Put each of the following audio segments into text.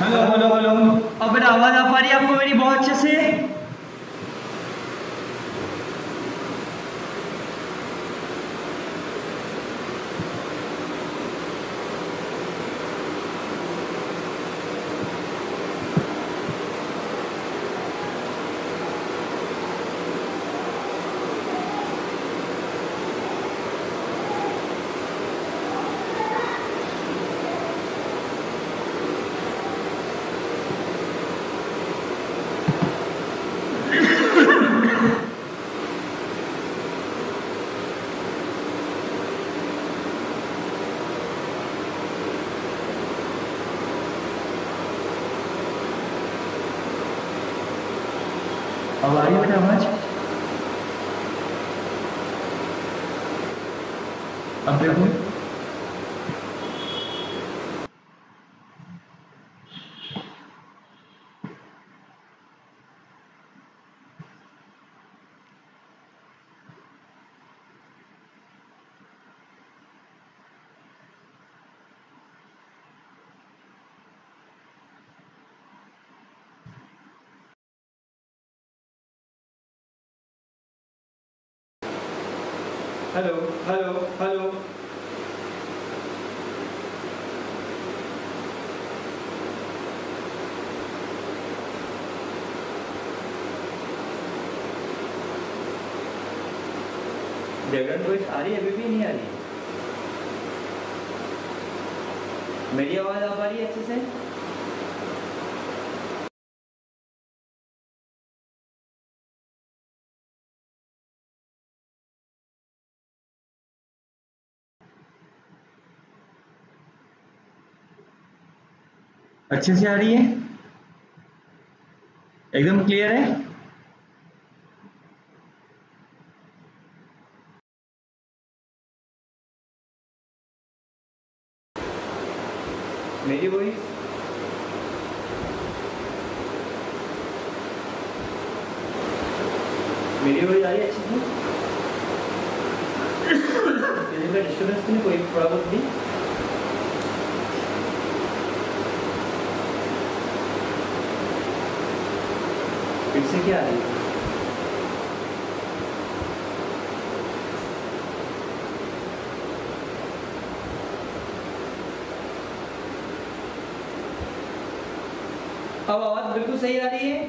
Hello hello hello. अब मेरा आवाज आ पा रही है आपको मेरी बहुत अच्छे से? अब आ रही है बेटा आवाज? अब देखो। Hello hello hello. Background voice आ रही है? अभी भी नहीं आ रही है? मेरी आवाज आ पा रही है अच्छे से? अच्छे से आ रही है? एकदम क्लियर है? मेरी वॉइस मेरी वॉइस आ रही है अच्छे से? किसी का डिस्टर्बेंस तो नहीं कोई थोड़ा बहुत भी? फिर से क्या आ रही है? अब आवाज बिल्कुल सही आ रही है?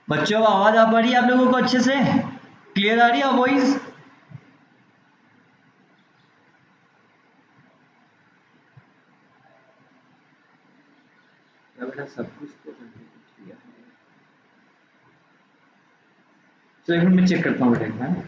बच्चों आवाज आ पा रही है आप लोगों को अच्छे से? क्लियर आ रही है वॉइस? बेटा सब कुछ तो किया है। तो एक मिनट में चेक करता हूँ बेटा एक बार।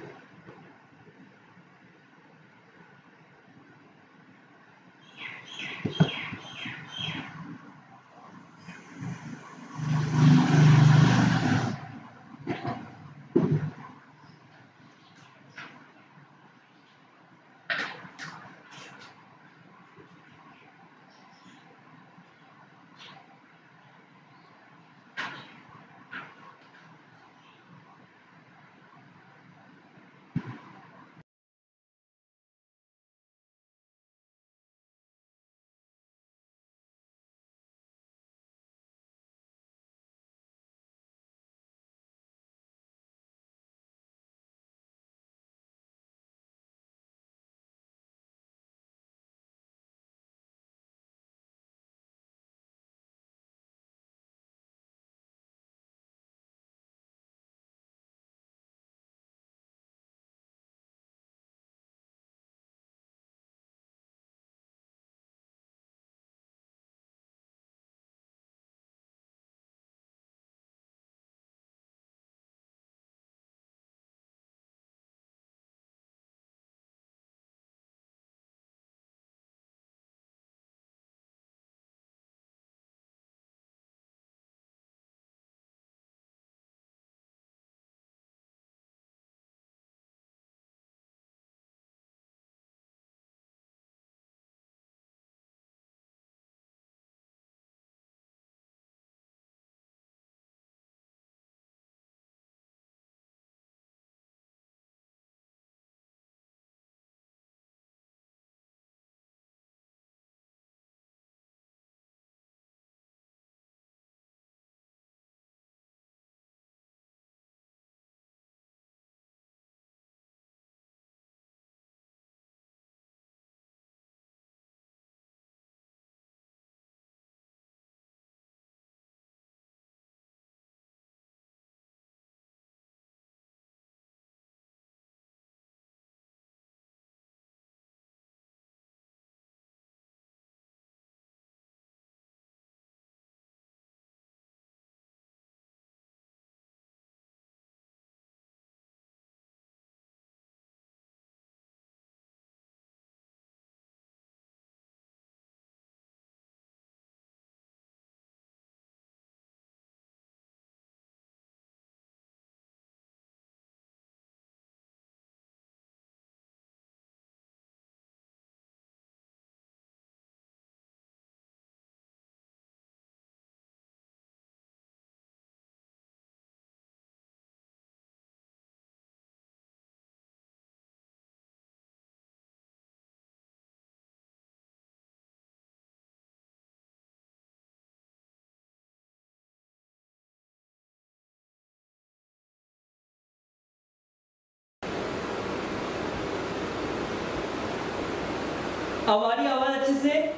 अब आ रही आवाज अच्छे से?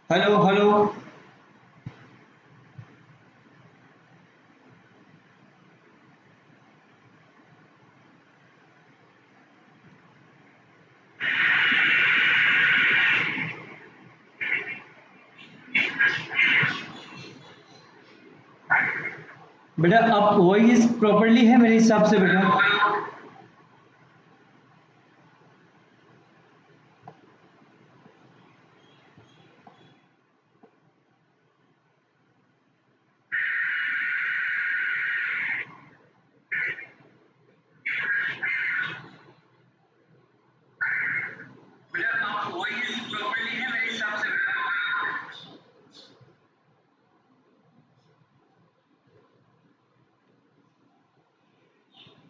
Hello hello. बेटा अब वॉइस प्रॉपरली है मेरे हिसाब से बेटा।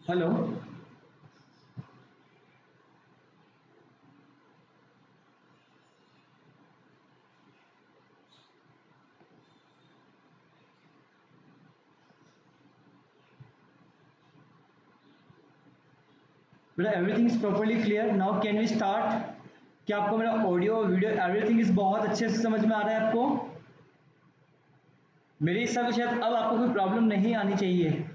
हेलो। बेटा everything is properly clear now, can we start? क्या आपको मेरा ऑडियो वीडियो एवरीथिंग इज बहुत अच्छे से समझ में आ रहा है आपको? मेरे हिसाब से शायद अब आपको कोई प्रॉब्लम नहीं आनी चाहिए।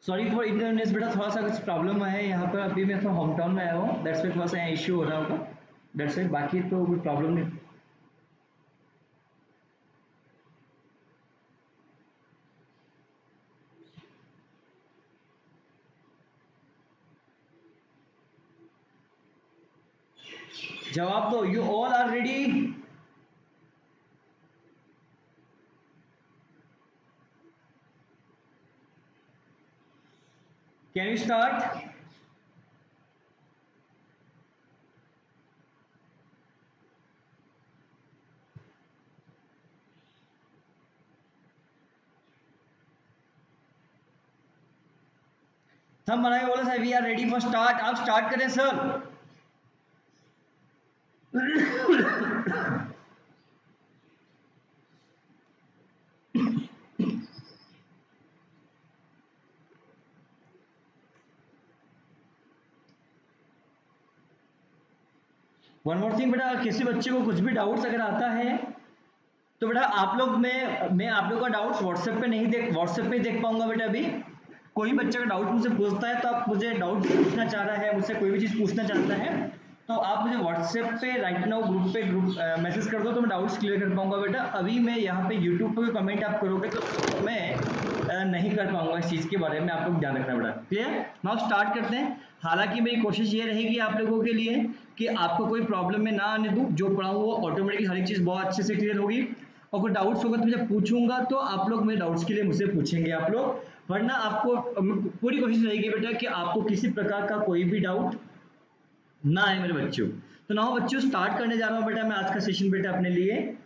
सॉरी फॉर इग्नोरेंस बेटा, थोड़ा सा कुछ प्रॉब्लम है यहाँ पर। अभी मैं थोड़ा होम टाउन में आया हूँ, दैट्स वाई थोड़ा सा यहाँ इश्यू हो रहा होगा, दैट्स वाई। बाकी तो कोई प्रॉब्लम नहीं। जवाब दो, you all are ready? Can you start? हम बनाए बोले sir we are ready for start, आप स्टार्ट करें सर। वन मोर थिंग बेटा, किसी बच्चे को कुछ भी डाउट्स अगर आता है तो बेटा आप लोग, मैं आप लोग का डाउट्स व्हाट्सएप पे नहीं देख, व्हाट्सएप पे देख पाऊंगा बेटा। अभी कोई बच्चे का डाउट मुझसे पूछता है तो आप मुझे डाउट पूछना चाह रहा है, मुझसे कोई भी चीज़ पूछना चाहता है तो आप मुझे व्हाट्सएप पे राइट नाउ ग्रुप मैसेज कर दो तो मैं डाउट्स क्लियर कर पाऊंगा बेटा। अभी मैं यहाँ पे यूट्यूब पे कमेंट आप करोगे तो मैं नहीं कर पाऊंगा इस चीज़ के बारे में, आप लोग ध्यान रखना बेटा। क्लियर? नाउ स्टार्ट करते हैं। हालांकि मेरी कोशिश ये रहेगी आप लोगों के लिए कि आपको कोई प्रॉब्लम में ना आने दूँ, जो पढ़ाऊँ वो ऑटोमेटिकली हर एक चीज़ बहुत अच्छे से क्लियर होगी। और कोई डाउट्स होगा तो मुझे पूछूंगा तो आप लोग मेरे डाउट्स के लिए मुझसे पूछेंगे आप लोग, वरना आपको पूरी कोशिश रहेगी बेटा कि आपको किसी प्रकार का कोई भी डाउट ना आए मेरे बच्चों। तो ना बच्चों स्टार्ट करने जा रहा हूँ बेटा मैं आज का सेशन बेटा अपने लिए।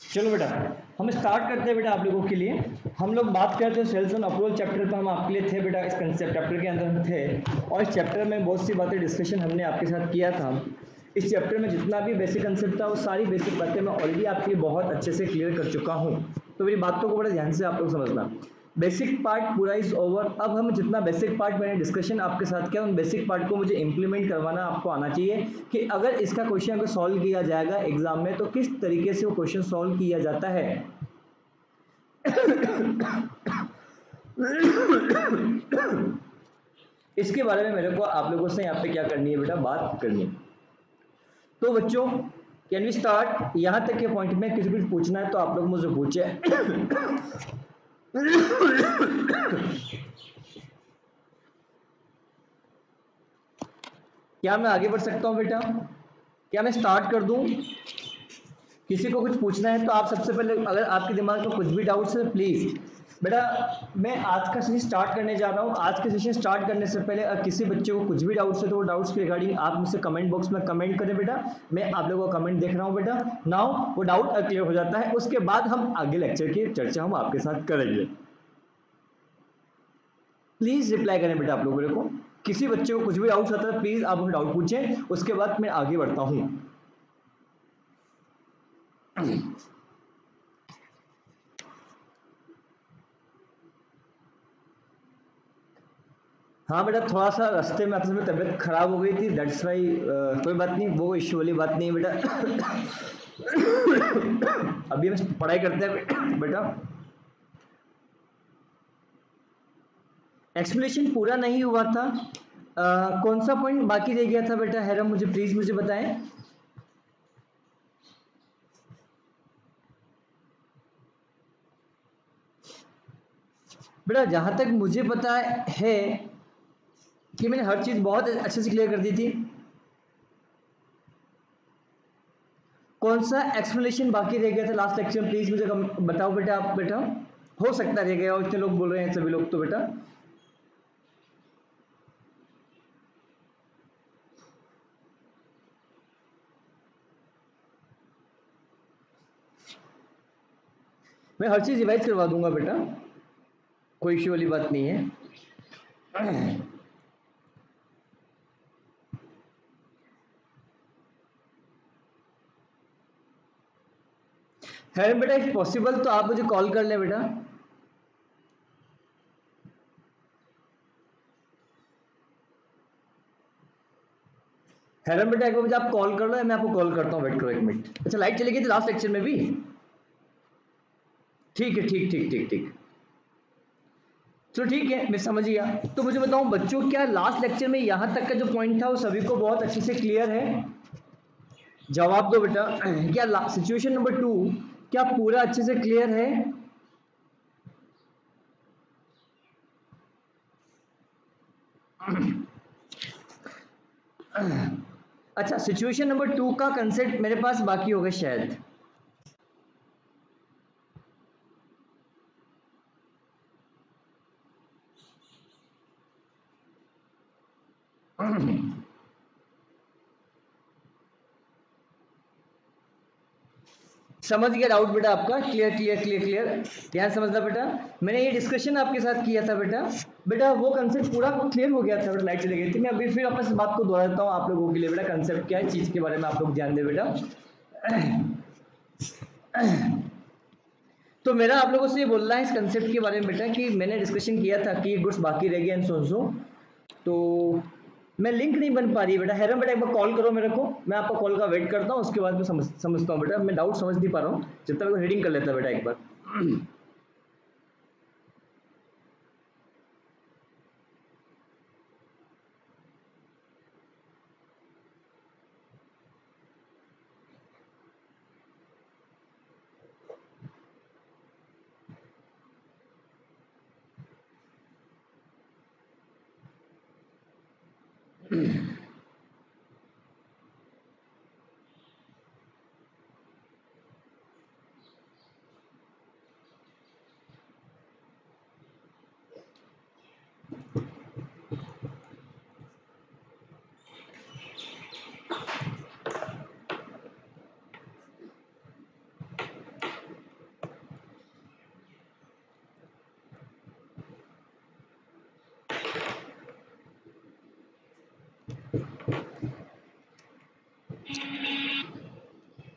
चलो बेटा हम स्टार्ट करते हैं बेटा आप लोगों के लिए। हम लोग बात करते हैं सेल्स एंड अप्रोच चैप्टर पर, हम आपके लिए थे बेटा, इस कंसेप्ट चैप्टर के अंदर हम थे और इस चैप्टर में बहुत सी बातें डिस्कशन हमने आपके साथ किया था। इस चैप्टर में जितना भी बेसिक कंसेप्ट था वो सारी बेसिक बातें मैं ऑलरेडी आपके लिए बहुत अच्छे से क्लियर कर चुका हूँ, तो मेरी बातों को बड़ा ध्यान से आप लोग समझना। बेसिक पार्ट पूरा इज ओवर। अब हम जितना बेसिक पार्ट मैंने डिस्कशन आपके साथ किया उन बेसिक पार्ट को मुझे इंप्लीमेंट करवाना आपको आना चाहिए कि अगर इसका क्वेश्चन अगर सॉल्व किया जाएगा एग्जाम में तो किस तरीके से वो क्वेश्चन सॉल्व किया जाता है। इसके बारे में मेरे को आप लोगों से यहाँ पे क्या करनी है बेटा, बात करनी है। तो बच्चों कैन वी स्टार्ट। यहाँ तक के पॉइंट में किसी कुछ पूछना है तो आप लोग मुझसे पूछे। क्या मैं आगे बढ़ सकता हूँ बेटा, क्या मैं स्टार्ट कर दूं? किसी को कुछ पूछना है तो आप सबसे पहले, अगर आपके दिमाग में कुछ भी डाउट्स है प्लीज बेटा, मैं आज का सेशन स्टार्ट करने जा रहा हूँ। आज के सेशन स्टार्ट करने से पहले अगर किसी बच्चे को कुछ भी डाउट्स है तो वो डाउट्स के रिगार्डिंग आप मुझसे कमेंट बॉक्स में कमेंट करें बेटा, मैं आप लोगों का कमेंट देख रहा हूँ बेटा। नाउ वो डाउट क्लियर हो जाता है, उसके बाद हम आगे लेक्चर की चर्चा हम आपके साथ करेंगे। प्लीज रिप्लाई करें बेटा आप लोग मेरे को, किसी बच्चे को कुछ भी डाउट आता है प्लीज आप डाउट पूछें, उसके बाद मैं आगे बढ़ता हूँ। हाँ बेटा थोड़ा सा रास्ते में अपने तबीयत खराब हो गई थी, दैट्स वाई। कोई बात नहीं, वो इश्यू वाली बात नहीं है बेटा। अभी हम पढ़ाई करते हैं बेटा। एक्सप्लेनेशन पूरा नहीं हुआ था। कौन सा पॉइंट बाकी रह गया था बेटा हैरम, मुझे प्लीज मुझे बताएं। बेटा जहां तक मुझे पता है कि मैंने हर चीज बहुत अच्छे से क्लियर कर दी थी। कौन सा एक्सप्लेनेशन बाकी रह गया था लास्ट लेक्चर में, प्लीज मुझे बताओ बेटा। आप बेटा हो सकता रह गया, इतने लोग बोल रहे हैं सभी लोग तो बेटा। मैं हर चीज रिवाइज करवा दूंगा बेटा, कोई इश्यू वाली बात नहीं है। है बेटा इफ पॉसिबल तो आप मुझे कॉल कर लें बेटा। हैरन बेटा एक बार मुझे आप कॉल कर लो, मैं आपको कॉल करता हूँ, वेट करो एक मिनट। अच्छा लाइट चली गई थी लास्ट लेक्चर में भी, ठीक है ठीक ठीक ठीक ठीक, चलो ठीक है मैं समझ गया। तो मुझे बताऊं बच्चों, क्या लास्ट लेक्चर में यहां तक का जो पॉइंट था वो सभी को बहुत अच्छे से क्लियर है? जवाब दो बेटा। क्या सिचुएशन नंबर 2 क्या पूरा अच्छे से क्लियर है? अच्छा सिचुएशन नंबर 2 का कंसेप्ट मेरे पास बाकी होगा शायद। समझ गया डाउट बेटा आपका, क्लियर क्लियर क्लियर क्लियर, ध्यान समझना बेटा। मैंने ये डिस्कशन आपके साथ किया था बेटा, बेटा वो कंसेप्ट पूरा क्लियर हो गया था बेटा, लाइट चली गई थी। मैं अभी फिर अपने इस बात को दोहराता हूँ आप लोगों के लिए बेटा, कंसेप्ट क्या है चीज के बारे में आप लोग ध्यान दें बेटा। तो मेरा आप लोगों से ये बोलना है इस कंसेप्ट के बारे में बेटा कि मैंने डिस्कशन किया था कि गुड्स बाकी रह गया एंड सो, तो मैं लिंक नहीं बन पा रही बेटा। हैरम बेटा एक बार कॉल करो मेरे को, मैं आपका कॉल का वेट करता हूँ, उसके बाद मैं समझता हूँ बेटा। मैं डाउट समझ नहीं पा रहा हूँ, जब तक रीडिंग कर लेता बेटा एक बार।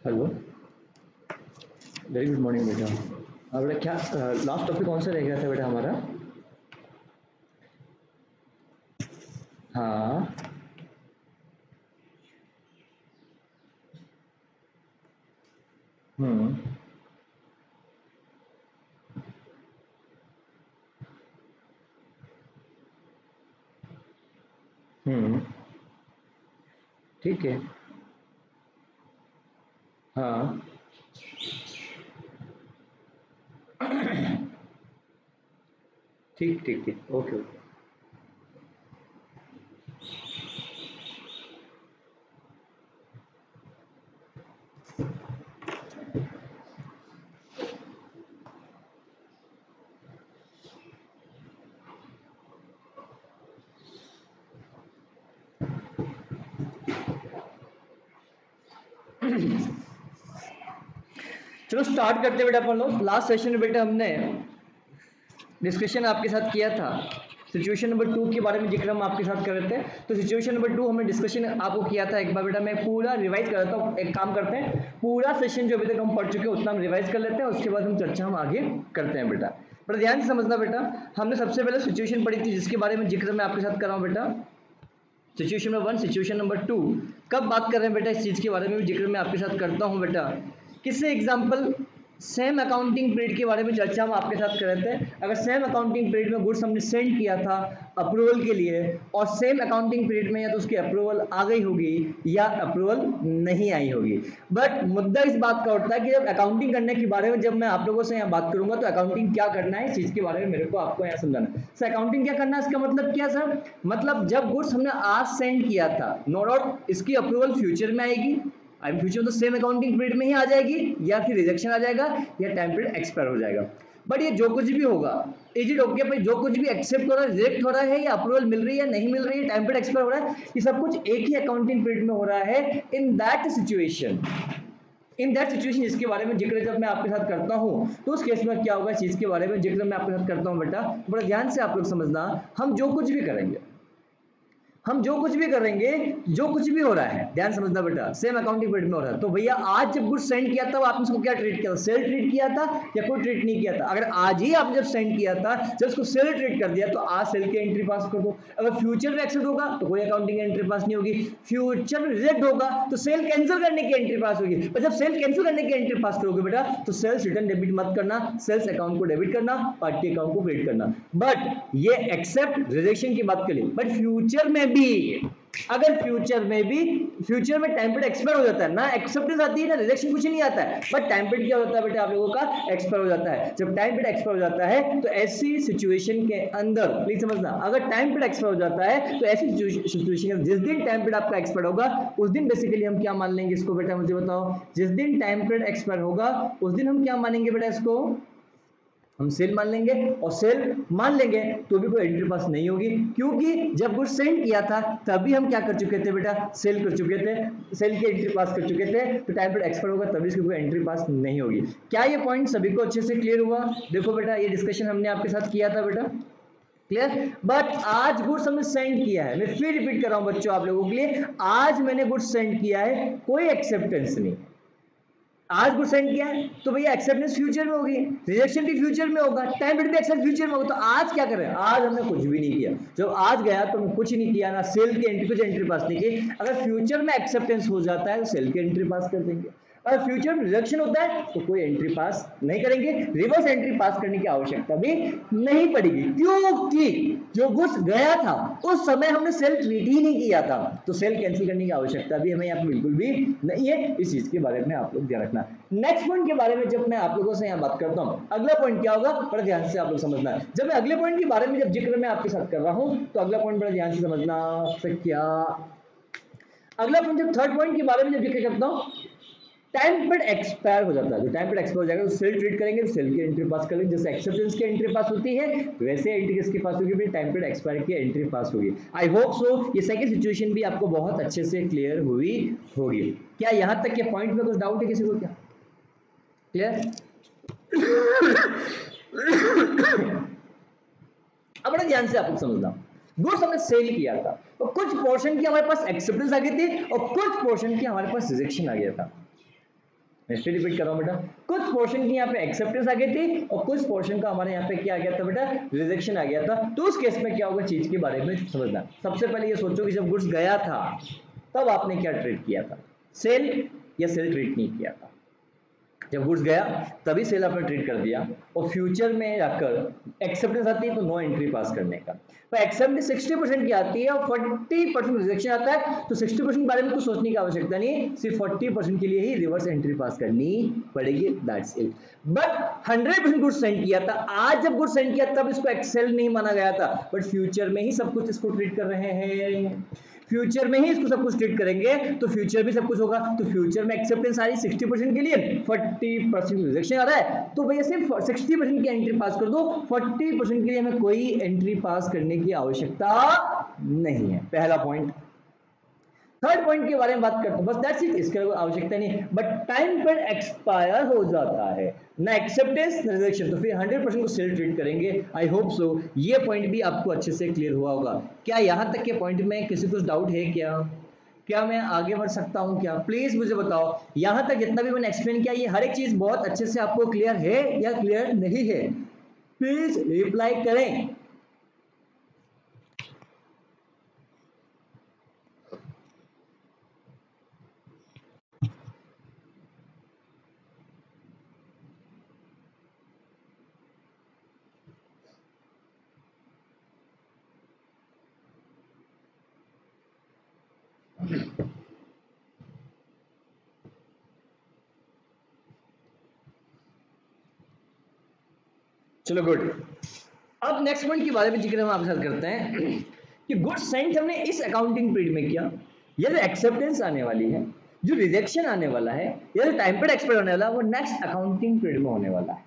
हेलो, वेरी गुड मॉर्निंग बेटा। हाँ बेटा, क्या लास्ट टॉपिक कौन सा रह गया था बेटा हमारा? हाँ हम्म हम्म ठीक है। हाँ ठीक ठीक ठीक, ओके ओके। चलो स्टार्ट करते हैं बेटा अपन लोग। लास्ट सेशन में बेटा हमने डिस्कशन आपके साथ किया था, सिचुएशन नंबर 2 के बारे में जिक्र हम आपके साथ कर रहे थे। तो सिचुएशन नंबर 2 हमने डिस्कशन आपको किया था एक बार बेटा, मैं पूरा रिवाइज कर देता हूँ। एक काम करते हैं, पूरा सेशन जो अभी तक हम पढ़ चुके हैं उतना हम रिवाइज कर लेते हैं, उसके बाद हम चर्चा हम आगे करते हैं बेटा। बड़ा ध्यान से समझना बेटा, हमने सबसे पहले सिचुएशन पढ़ी थी जिसके बारे में जिक्र मैं आपके साथ कर रहा हूँ बेटा, सिचुएशन नंबर 1, सिचुएशन नंबर 2। कब बात कर रहे हैं बेटा इस चीज़ के बारे में भी जिक्र मैं आपके साथ करता हूँ बेटा, किससे एग्जाम्पल, सेम अकाउंटिंग पीरियड के बारे में चर्चा हम आपके साथ कर रहे थे। अगर सेम अकाउंटिंग पीरियड में गुड्स हमने सेंड किया था अप्रूवल के लिए, और सेम अकाउंटिंग पीरियड में या तो उसकी अप्रूवल आ गई होगी या अप्रूवल नहीं आई होगी। बट मुद्दा इस बात का उठता है कि जब अकाउंटिंग करने के बारे में जब मैं आप लोगों से यहाँ बात करूंगा तो अकाउंटिंग क्या करना है इस चीज के बारे में मेरे को आपको यहाँ समझाना है। सर अकाउंटिंग क्या करना है, इसका मतलब क्या सर? मतलब जब गुड्स हमने आज सेंड किया था, नो डाउट इसकी अप्रूवल फ्यूचर में आएगी, अब फ्यूचर में तो सेम अकाउंटिंग पीरियड में ही आ जाएगी, या फिर रिजेक्शन आ जाएगा या टाइम पीरियड एक्सपायर हो जाएगा। बट ये जो कुछ भी होगा, इज इट ओके भाई, जो कुछ भी एक्सेप्ट हो रहा है, रिजेक्ट हो रहा है, या अप्रूवल मिल रही है नहीं मिल रही है, टाइम पीरियड एक्सपायर हो रहा है, ये सब कुछ एक ही अकाउंटिंग पीरियड में हो रहा है। इन दैट सिचुएशन जिसके बारे में जिक्र जब मैं आपके साथ करता हूं तो उस केस में क्या होगा, इस चीज के बारे में जिक्र मैं आपके साथ करता हूं बेटा, बड़ा ध्यान से आप लोग समझना। हम जो कुछ भी करेंगे, जो कुछ भी हो रहा है, ध्यान समझना बेटा, सेम अकाउंटिंग पीरियड में हो रहा है। तो भैया आज जब गुड्स सेंड किया था आपने उसको क्या ट्रीट किया था, सेल ट्रीट किया था या कोई ट्रीट नहीं किया था? अगर आज ही आपने जब सेंड किया था, जब उसको सेल ट्रीट कर दिया तो आज सेल की एंट्री पास कर दो। अगर फ्यूचर में एक्सेप्ट होगा तो कोई अकाउंटिंग एंट्री पास नहीं होगी, फ्यूचर में रिजेक्ट होगा तो सेल कैंसिल करने की एंट्री पास होगी। और जब सेल कैंसिल करने की एंट्री पास करोगे बेटा तो सेल्स रिटर्न डेबिट मत करना, सेल्स अकाउंट को डेबिट करना, पार्टी अकाउंट को क्रेडिट करना। बट ये एक्सेप्ट रिजेक्शन की बात करिए, बट फ्यूचर में भी, अगर फ्यूचर में टाइम पीरियड एक्सपायर हो जाता है ना, एक्सेप्टेंस आती है ना, रिजेक्शन कुछ नहीं आता है, बट टाइम पीरियड क्या होता है बेटा आप लोगों का, एक्सपायर हो जाता है। जब टाइम पीरियड एक्सपायर हो जाता है तो ऐसी सिचुएशन के अंदर प्लीज समझना, अगर टाइम पीरियड एक्सपायर हो जाता है तो ऐसी सिचुएशन, जिस दिन टाइम पीरियड आपका एक्सपायर होगा उस दिन बेसिकली हम क्या मान लेंगे इसको बेटा, मुझे बताओ, जिस दिन टाइम पीरियड एक्सपायर होगा उस दिन हम क्या मानेंगे बेटा, इसको हम सेल मान लेंगे। और सेल मान लेंगे तो भी कोई एंट्री पास नहीं होगी, क्योंकि जब गुड सेंड किया था तभी हम क्या कर चुके थे बेटा, सेल कर चुके थे, सेल की एंट्री पास कर चुके थे। तो टाइम पीरियड एक्सपायर होगा तभी इसकी कोई एंट्री पास नहीं होगी। क्या ये पॉइंट सभी को अच्छे से क्लियर हुआ? देखो बेटा ये डिस्कशन हमने आपके साथ किया था बेटा, क्लियर। बट आज गुड्स हमने सेंड किया है, मैं फिर रिपीट कर रहा हूं बच्चों आप लोगों के लिए, आज मैंने गुड्स सेंड किया है, कोई एक्सेप्टेंस नहीं, आज गुड सेंड किया है तो भैया एक्सेप्टेंस फ्यूचर में होगी, रिजेक्शन भी फ्यूचर में होगा, टाइम पीरियड भी एक्सेप्ट फ्यूचर में होगा। तो आज क्या करें, आज हमने कुछ भी नहीं किया, जब आज गया तो हमने कुछ नहीं किया ना, सेल की एंट्री, कुछ एंट्री पास नहीं की। अगर फ्यूचर में एक्सेप्टेंस हो जाता है तो सेल की एंट्री पास कर देंगे, अगर फ्यूचर में रिजेक्शन होता है तो कोई एंट्री पास नहीं करेंगे, रिवर्स एंट्री पास करने की आवश्यकता भी नहीं पड़ेगी, क्योंकि जो गुड्स गया था उस समय हमने सेल ट्रीट ही नहीं किया था, तो सेल कैंसिल करने की आवश्यकता भी हमें यहाँ पे बिल्कुल भी नहीं है। इस चीज के बारे में आप लोग ध्यान रखना। नेक्स्ट पॉइंट के बारे में जब मैं आप लोगों से यहाँ बात करता हूँ, अगला पॉइंट क्या होगा बड़ा ध्यान से आप लोग समझना है। जब मैं अगले पॉइंट के बारे में जब जिक्र मैं आपके साथ कर रहा हूँ तो अगला पॉइंट बड़ा ध्यान से समझना। फिर क्या अगला पॉइंट, जब थर्ड पॉइंट के बारे में जब जिक्र करता हूँ, टाइम पीरियड एक्सपायर हो जाता है, जो टाइम पीरियड एक्सपायर हो जाएगा तो सेल ट्रीट करेंगे, तो सेल की एंट्री पास करेंगे, जैसे एक्सेप्टेंस की एंट्री पास होती है वैसे एंट्री किसकी पास होगी, भी टाइम पीरियड एक्सपायर की एंट्री पास होगी। आई होप सो ये सेकंड सिचुएशन भी आपको बहुत अच्छे से क्लियर हुई होगी। क्या यहां तक के पॉइंट में कुछ डाउट है किसी को? क्या क्लियर? अब बड़ा ध्यान से आप लोग समझना, गुड्स हमने सेल किया था तो कुछ पोर्शन की हमारे पास एक्सेप्टेंस आ गई थी और कुछ पोर्शन की हमारे पास रिजेक्शन आ गया था। मैं फिर रिपीट कर रहा हूँ बेटा, कुछ पोर्शन की यहाँ पे एक्सेप्टेंस आ गई थी और कुछ पोर्शन का हमारे यहाँ पे क्या आ गया था बेटा, रिजेक्शन आ गया था। तो उस केस में क्या होगा, चीज के बारे में समझना। सबसे पहले ये सोचो कि जब गुड्स गया था तब आपने क्या ट्रीट किया था, सेल या सेल ट्रीट नहीं किया था। जब गुड्स गया तभी सेल आपने ट्रीट कर दिया, और फ्यूचर में जाकर एक्सेप्टेंस आती है तो नो एंट्री पास करने का। तो एक्सेप्टेंस 60% की आती है और 40% रिजेक्शन आता है, तो 60% के बारे में कुछ सोचने की आवश्यकता नहीं, सिर्फ 40% के लिए ही रिवर्स एंट्री पास करनी पड़ेगी, that's it. But 100% goods send किया था, आज जब गुड्स सेंड किया तब इसको एक्सेल नहीं माना गया था, बट फ्यूचर में ही सब कुछ इसको ट्रीट कर रहे हैं, फ्यूचर में ही इसको सब कुछ ट्रीट करेंगे, तो फ्यूचर भी सब कुछ होगा। तो फ्यूचर में एक्सेप्टेंस आ रही 60% के लिए, 40% रिजेक्शन आ रहा है, तो भैया सिर्फ 60% की एंट्री पास कर दो, 40% के लिए हमें कोई एंट्री पास करने की आवश्यकता नहीं है, पहला पॉइंट। थर्ड पॉइंट के बारे में बात करते हैं, बस दैट्स इट, इसके आवश्यकता नहीं, बट टाइम पर एक्सपायर हो जाता है, ना एक्सेप्टेंस ना रिजेक्शन, तो फिर 100% को सेल ट्रीट करेंगे। आई होप सो ये पॉइंट भी आपको अच्छे से क्लियर हुआ होगा। क्या यहाँ तक के पॉइंट में किसी कुछ डाउट है क्या मैं आगे बढ़ सकता हूँ क्या, प्लीज मुझे बताओ। यहाँ तक जितना भी मैंने एक्सप्लेन किया, ये हर एक चीज बहुत अच्छे से आपको क्लियर है या क्लियर नहीं है, प्लीज रिप्लाई करें। चलो गुड। अब नेक्स्ट पॉइंट के बारे में जिक्र हम आपके साथ करते हैं कि गुड्स सेंट हमने इस अकाउंटिंग पीरियड में किया, या जो एक्सेप्टेंस आने वाली है, जो रिजेक्शन आने वाला है, या जो टाइम पीरियड एक्सपायर होने वाला है, वो नेक्स्ट अकाउंटिंग पीरियड में होने वाला है।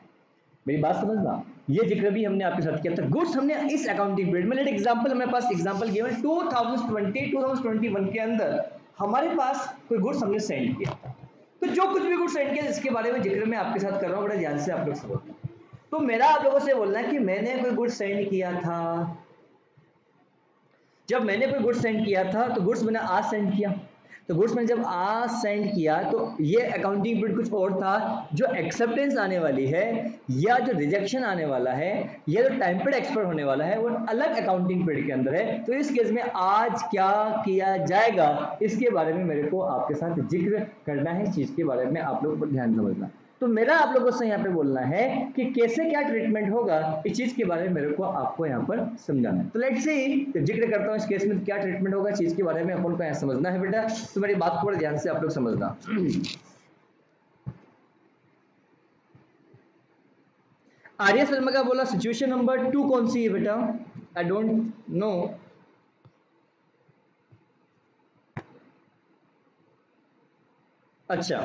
मेरी बात समझना, ये जिक्र भी हमने आपके साथ किया था। गुड्स हमने इस अकाउंटिंग पीरियड में, लेट एग्जांपल हमारे पास एग्जांपल गिवन 2021 के अंदर हमारे पास कोई गुड्स हमने सेंड किया था, तो जो कुछ भी गुड्स सेंड किया इसके बारे में जिक्र मैं आपके साथ कर रहा हूँ, बड़ा ध्यान से आप लोग समझना। तो मेरा आप लोगों से बोलना है कि मैंने कोई गुड्स सेंड किया था, जब मैंने कोई गुड्स सेंड किया था तो गुड्स मैंने आज सेंड किया, तो गुड्स मैंने जब आज सेंड किया तो ये अकाउंटिंग पीरियड कुछ और था, जो एक्सेप्टेंस आने वाली है या जो रिजेक्शन आने वाला है या जो टाइम पीरियड एक्सपायर होने वाला है वो अलग अकाउंटिंग पीरियड के अंदर है। तो इस केस में आज क्या किया जाएगा इसके बारे में मेरे को आपके साथ जिक्र करना है, इस चीज के बारे में आप लोग को ध्यान समझना। तो मेरा आप लोगों से यहाँ पे बोलना है कि कैसे क्या ट्रीटमेंट होगा, इस चीज के बारे में मेरे को आपको यहाँ पर समझाना है। तो लेट्स सी, जिक्र करता हूँ इस केस में क्या ट्रीटमेंट होगा, चीज के बारे में अपन को यहाँ समझना है बेटा। तो मेरी बात को बड़े ध्यान से आप लोग समझना। आर्य शर्मा का बोला सिचुएशन नंबर 2 कौन सी है बेटा, आई डोंट नो। अच्छा,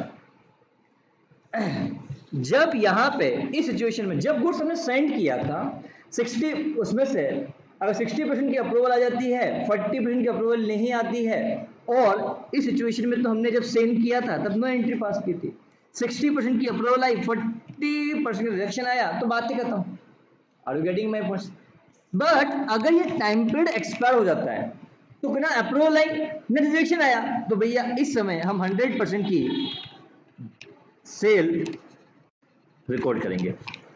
जब यहाँ पे इस सिचुएशन में जब गुड्स हमने सेंड किया था 60, उसमें से अगर 60% की अप्रूवल आ जाती है, 40% की अप्रूवल नहीं आती है, और इस सिचुएशन में तो हमने जब सेंड किया था तब नो एंट्री पास की थी, 60% की अप्रूवल आई, 40% रिजेक्शन आया, तो बात ही खत्म। Are you getting my point? But अगर ये टाइम पीरियड एक्सपायर हो जाता है तो बिना अप्रूवल आई ना रिजेक्शन आया, तो भैया इस समय हम 100% की सेल रिकॉर्ड करेंगे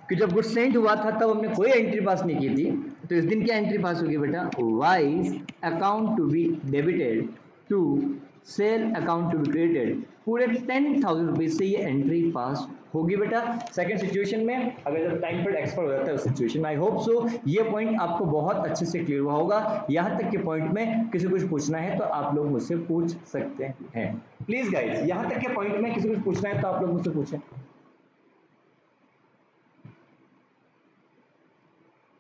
कि जब गुड्स सेंड हुआ था तब हमने कोई एंट्री पास नहीं की थी, तो इस दिन क्या एंट्री पास होगी बेटा, wise account to be debited to sale account to be credited, पूरे 10,000 रुपीज से ये एंट्री पास होगी बेटा। सेकंड सिचुएशन में अगर जब टाइम पीरियड एक्सपायर हो जाता है उस सिचुएशन में। आई होप सो ये पॉइंट आपको बहुत अच्छे से क्लियर हुआ होगा। यहाँ तक के पॉइंट में किसी कुछ पूछना है तो आप लोग मुझसे पूछ सकते हैं, प्लीज गाइस। यहाँ तक के पॉइंट में किसी कुछ पूछना है तो आप लोग मुझसे पूछें,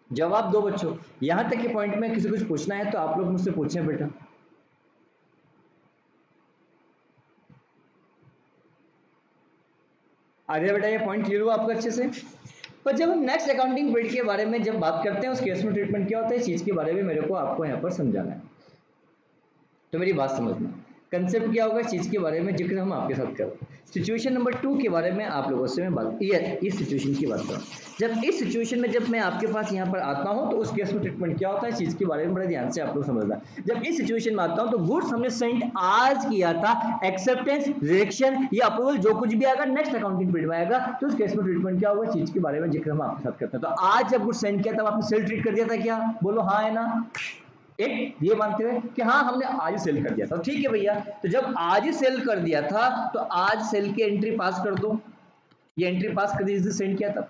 जवाब दो बच्चों। यहाँ तक के पॉइंट में किसी कुछ पूछना है तो आप लोग मुझसे पूछें बेटा। आगे बेटा ये पॉइंट क्लियर हुआ आपको अच्छे से। पर जब हम नेक्स्ट अकाउंटिंग पीरियड के बारे में जब बात करते हैं उस केस में ट्रीटमेंट क्या होता है, इस चीज के बारे में मेरे को आपको यहाँ पर समझाना है। तो मेरी बात समझना, कंसेप्ट क्या होगा इस चीज के बारे में जिक्र हम आपके साथ करें। सिचुएशन नंबर 2 के बारे में आप लोगों से मैं बात इस सिचुएशन की बात करूँ। जब इस सिचुएशन में जब मैं आपके पास यहाँ पर आता हूँ तो उस केस में ट्रीटमेंट क्या होता है, इस चीज़ के बारे में बड़े ध्यान से आप लोग समझना। जब इस सिचुएशन में आता हूँ तो गुड्स हमने सेंड आज किया था, एक्सेप्टेंस, रिजेक्शन या अप्रूवल जो कुछ भी आएगा नेक्स्ट अकाउंटिंग पीरियड में आएगा, तो उस केस में ट्रीटमेंट क्या होगा, चीज़ के बारे में जिक्र हम आपके साथ करते हैं। तो आज जब गुड्स सेंड किया तब आपने सेल ट्रीट कर दिया था क्या, बोलो हाँ है ना, एक ये मानते हुए कि हाँ हमने आज ही सेल कर दिया था, ठीक है भैया। तो जब आज ही सेल कर दिया था तो आज सेल की एंट्री पास कर दो, ये एंट्री पास कर दी जिसने सेंड किया था।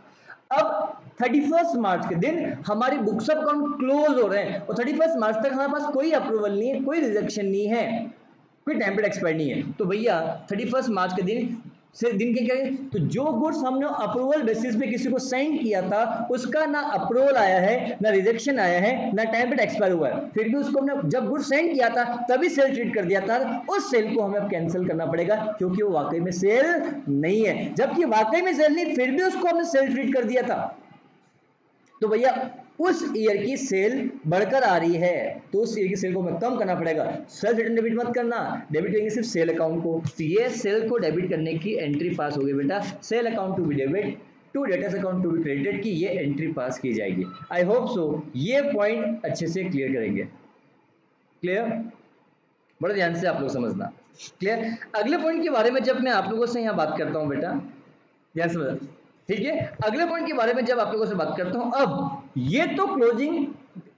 अब 31 मार्च के दिन हमारी बुक्स ऑफ अकाउंट क्लोज हो रहे हैं और 31 मार्च तक हमारे पास कोई अप्रूवल नहीं है, कोई रिजेक्शन नहीं है, कोई टाइम पीरियड एक्सपायर नहीं है। तो भैया 31 मार्च के दिन से दिन के क्या है, तो जो गुड्स हमने अप्रूवल बेसिस पे किसी को सेंड किया था उसका ना अप्रूवल आया है, ना रिजेक्शन आया है, ना टाइम पीरियड एक्सपायर हुआ है, फिर भी उसको हमने जब गुड्स सेंड किया था तभी सेल ट्रीट कर दिया था, उस सेल को हमें अब कैंसिल करना पड़ेगा क्योंकि वो वाकई में सेल नहीं है। जबकि वाकई में सेल नहीं फिर भी उसको हमने सेल ट्रीट कर दिया था, तो भैया उस ईयर की सेल बढ़कर आ रही है तो उस ईयर की सेल को हमें कम करना पड़ेगा। सेल रिटर्न डेबिट मत करना, डेबिट करेंगे सिर्फ सेल अकाउंट को। तो ये सेल को डेबिट करने की एंट्री पास हो गई बेटा, sale account to be debit to debtors account to be credited की ये एंट्री पास की जाएगी। आई होप सो ये पॉइंट अच्छे से क्लियर करेंगे। क्लियर, बड़े ध्यान से आप लोग समझना। क्लियर, अगले पॉइंट के बारे में जब मैं आप लोगों से यहाँ बात करता हूँ बेटा, ध्यान समझ, ठीक है। अगले पॉइंट के बारे में जब आप लोगों से बात करता हूं, अब ये तो क्लोजिंग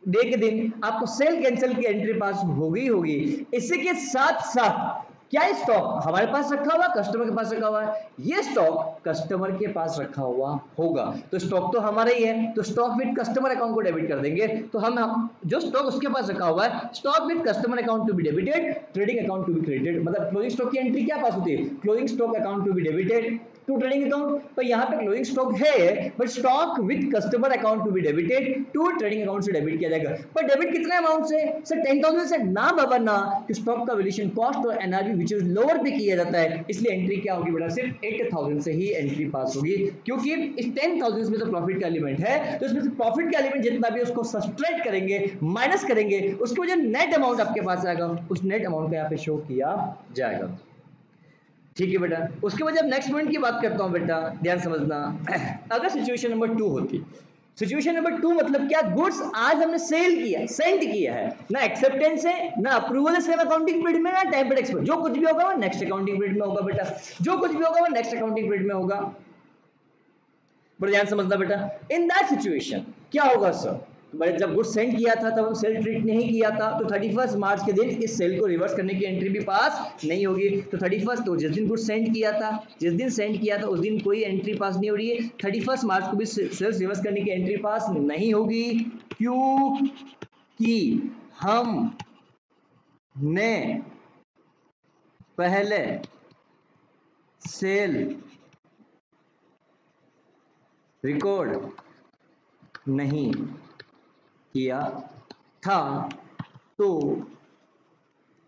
डे के दिन आपको सेल कैंसिल की एंट्री पास होगी। इसी के साथ साथ क्या स्टॉक हमारे पास रखा हुआ, कस्टमर के पास रखा हुआ है, ये स्टॉक कस्टमर के पास रखा हुआ होगा, तो स्टॉक तो हमारा ही है, तो स्टॉक विद कस्टमर अकाउंट को डेबिट कर देंगे। तो हम जो स्टॉक उसके पास रखा हुआ है, stock with customer account to be debited, trading account to be credited, मतलब क्लोजिंग स्टॉक की एंट्री क्या पास होती है, closing stock account to be debited to trading account. तो यहाँ पे क्लोजिंग स्टॉक है but stock with customer account to be debited to trading account से डेबिट किया जाएगा। पर डेबिट कितने अमाउंट से, सर 10,000 से, ना बाबा ना, कि स्टॉक का वैल्यूएशन कॉस्ट और एनआरवी व्हिच इज लोअर पे किया जाता है, इसलिए एंट्री क्या होगी बेटा, सिर्फ 8,000 से ही एंट्री पास होगी, क्योंकि इस 10,000 में तो प्रॉफिट का एलिमेंट है, तो इसमें से प्रॉफिट का एलिमेंट जितना भी उसको सब्सट्रैक्ट करेंगे, माइनस करेंगे, उसके वजह नेट अमाउंट आपके पास आएगा, उस नेट अमाउंट को यहाँ पे शो किया जाएगा। ठीक है बेटा, उसके बाद जब नेक्स्ट पॉइंट की बात करता हूं बेटा, ध्यान समझना। अगर सिचुएशन नंबर 2 होती, सिचुएशन नंबर 2 मतलब क्या, गुड्स आज हमने सेल किया, सेंड किया है, ना एक्सेप्टेंस है, ना अप्रूवल है सेल अकाउंटिंग पीरियड में, ना टाइम पीरियड एक्सपायर, जो कुछ भी होगा वो नेक्स्ट अकाउंटिंग पीरियड में होगा बेटा, जो कुछ भी होगा वो नेक्स्ट अकाउंटिंग पीरियड में होगा। बड़े ध्यान समझना बेटा। इन दैट सिचुएशन क्या होगा सर, जब गुड्स सेंड किया था तब हम सेल ट्रीट नहीं किया था, तो 31 मार्च के दिन इस सेल को रिवर्स करने की एंट्री भी पास नहीं होगी। तो 31 तो जिस दिन गुड्स सेंड किया था, जिस दिन सेंड किया था उस दिन कोई एंट्री पास नहीं हो रही है, 31 मार्च को भी सेल्स रिवर्स करने की एंट्री पास नहीं होगी, क्योंकि हम ने पहले सेल रिकॉर्ड नहीं किया था, तो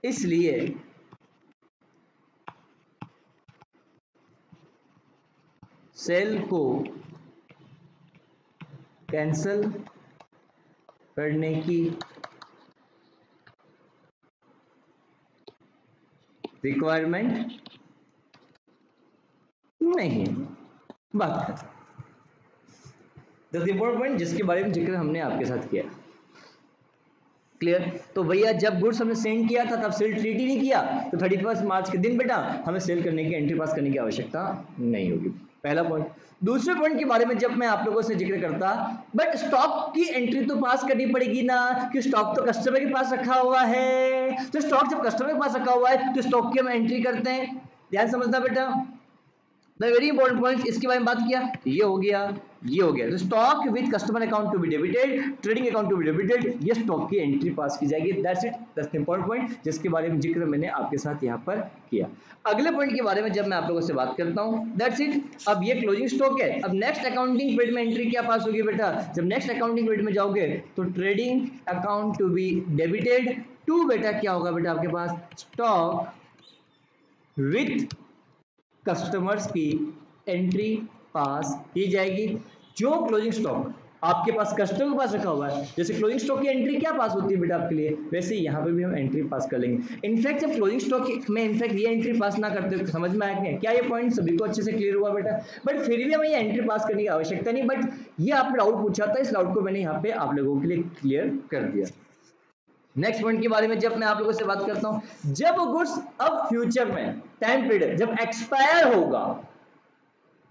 इसलिए सेल को कैंसल करने की रिक्वायरमेंट नहीं। बात खत्म। द इंपॉर्टेंट पॉइंट जिसके बारे में जिक्र हमने आपके साथ किया, क्लियर। तो भैया जब गुड्स हमने सेंड किया था तब सेल ट्रीट ही नहीं किया, तो 31 मार्च के दिन बेटा हमें सेल करने की एंट्री पास करने की आवश्यकता नहीं होगी, पहला पॉइंट। दूसरे पॉइंट के बारे में जब मैं आप लोगों से जिक्र करता, बट स्टॉक की एंट्री तो पास करनी पड़ेगी ना, कि स्टॉक तो कस्टमर के पास रखा हुआ है, तो स्टॉक जब कस्टमर के पास रखा हुआ है तो स्टॉक की हम एंट्री करते हैं। ध्यान समझना बेटा, वेरी इंपॉर्टेंट पॉइंट, इसके बारे में बात किया, ये हो गया, ये हो गया। तो stock with customer account to be debited, trading account to be debited, ये स्टॉक की एंट्री पास की जाएगी। That's it, that's important point जिसके बारे में जिक्र मैंने आपके साथ यहाँ पर किया। अगले पॉइंट के बारे में जब मैं आप लोगों से बात करता हूँ, दैट्स इट। अब ये क्लोजिंग स्टॉक है, अब नेक्स्ट अकाउंटिंग पीरियड में एंट्री क्या पास होगी बेटा, जब नेक्स्ट अकाउंटिंग पीरियड में जाओगे तो trading account to be debited to बेटा क्या होगा बेटा आपके पास, स्टॉक विथ कस्टमर्स की एंट्री पास की जाएगी। जो क्लोजिंग स्टॉक आपके पास कस्टमर के पास रखा हुआ है। जैसे क्लोजिंग स्टॉक की एंट्री क्या पास होती है बेटा आपके लिए, वैसे यहाँ पे भी हम एंट्री पास कर लेंगे। इनफैक्ट जब क्लोजिंग स्टॉक में इनफैक्ट ये एंट्री पास ना करते हो, समझ में आया क्या ये पॉइंट सभी को अच्छे से क्लियर हुआ बेटा। बट फिर भी हमें ये एंट्री पास करने की आवश्यकता नहीं, बट ये आपने डाउट पूछा था, इस डाउट को मैंने यहाँ पे आप लोगों के लिए क्लियर कर दिया। नेक्स्ट पॉइंट के बारे में जब मैं आप लोगों से बात करता हूं, जब गुड्स अब फ्यूचर में टाइम पीरियड जब एक्सपायर होगा,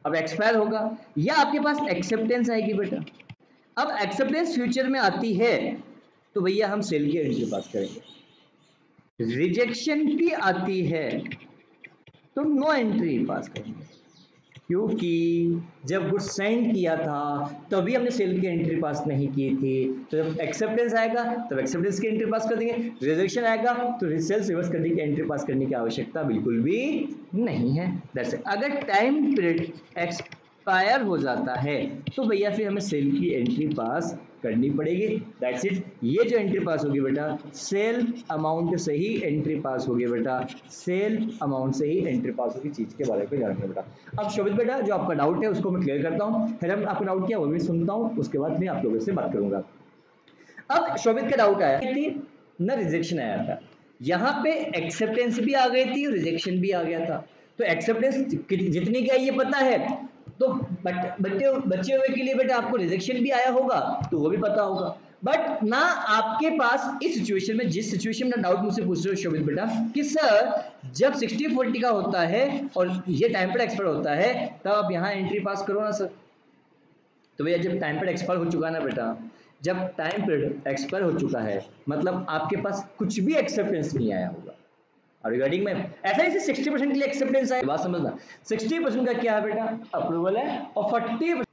अब एक्सपायर होगा या आपके पास एक्सेप्टेंस आएगी बेटा। अब एक्सेप्टेंस फ्यूचर में आती है तो भैया हम सेल की एंट्री पास करेंगे। रिजेक्शन भी आती है तो नो एंट्री पास करेंगे, क्योंकि जब गुड्स सेंड किया था तभी हमने सेल की एंट्री पास नहीं की थी। तो जब एक्सेप्टेंस आएगा तब एक्सेप्टेंस की एंट्री पास कर देंगे, रिजेक्शन आएगा तो सेल्स रिवर्स करने की एंट्री पास करने की आवश्यकता बिल्कुल भी नहीं है। That's it. अगर टाइम पीरियड एक्सपायर हो जाता है तो भैया फिर हमें सेल की एंट्री पास करनी पड़ेगी। That's it. ये जो एंट्री पास होगी बेटा सेल अमाउंट से ही एंट्री पास होगी बेटा, सेल अमाउंट से ही एंट्री पास होगी। चीज के बारे में ध्यान रखना बेटा। अब शोभित बेटा जो आपका डाउट है उसको मैं क्लियर करता हूँ, फिर हम आपका डाउट क्या वो भी सुनता हूँ, उसके बाद मैं आप लोगों से बात करूंगा। अब शोभित का डाउट आया थी ना, रिजेक्शन आया था, यहाँ पे एक्सेप्टेंस भी आ गई थी, रिजेक्शन भी आ गया था। तो एक्सेप्टेंस जितनी क्या ये पता है, तो बच्चे हुए के लिए बेटा आपको रिजेक्शन भी आया होगा तो वो भी पता होगा, बट ना आपके पास इस सिचुएशन में, जिस सिचुएशन में डाउट मुझसे पूछ रहे हो शोभित बेटा कि सर जब 60-40 का होता है और ये टाइम पर एक्सपायर होता है तब आप यहाँ एंट्री पास करो ना सर। तो भैया जब टाइम पर एक्सपायर हो चुका है ना बेटा, जब टाइम पीरियड एक्सपायर हो चुका है मतलब आपके पास कुछ भी एक्सेप्टेंस नहीं आया होगा। और रिगार्डिंग में ऐसा ही 60% के लिए एक्सेप्टेंस आया, बात समझना 60% का क्या है बेटा अप्रूवल है और 40%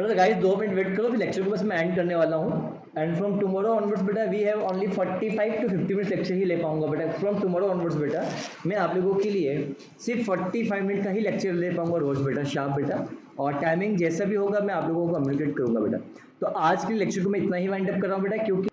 गाइस 2 मिनट वेट करो, फिर लेक्चर को बस मैं एंड करने वाला हूँ। एंड फ्रॉम टुमारो ऑनवर्ड्स बेटा we have only 45 to 50 minute lecture ही ले पाऊंगा बेटा। फ्रॉम टुमारो ऑनवर्ड्स बेटा मैं आप लोगों के लिए सिर्फ 45 मिनट का ही लेक्चर ले पाऊंगा रोज बेटा, शार्प बेटा। और टाइमिंग जैसा भी होगा मैं आप लोगों को कम्युनिकेट करूंगा बेटा। तो आज के लेक्चर को मैं इतना ही वाइंड अप कर रहा हूँ बेटा, क्योंकि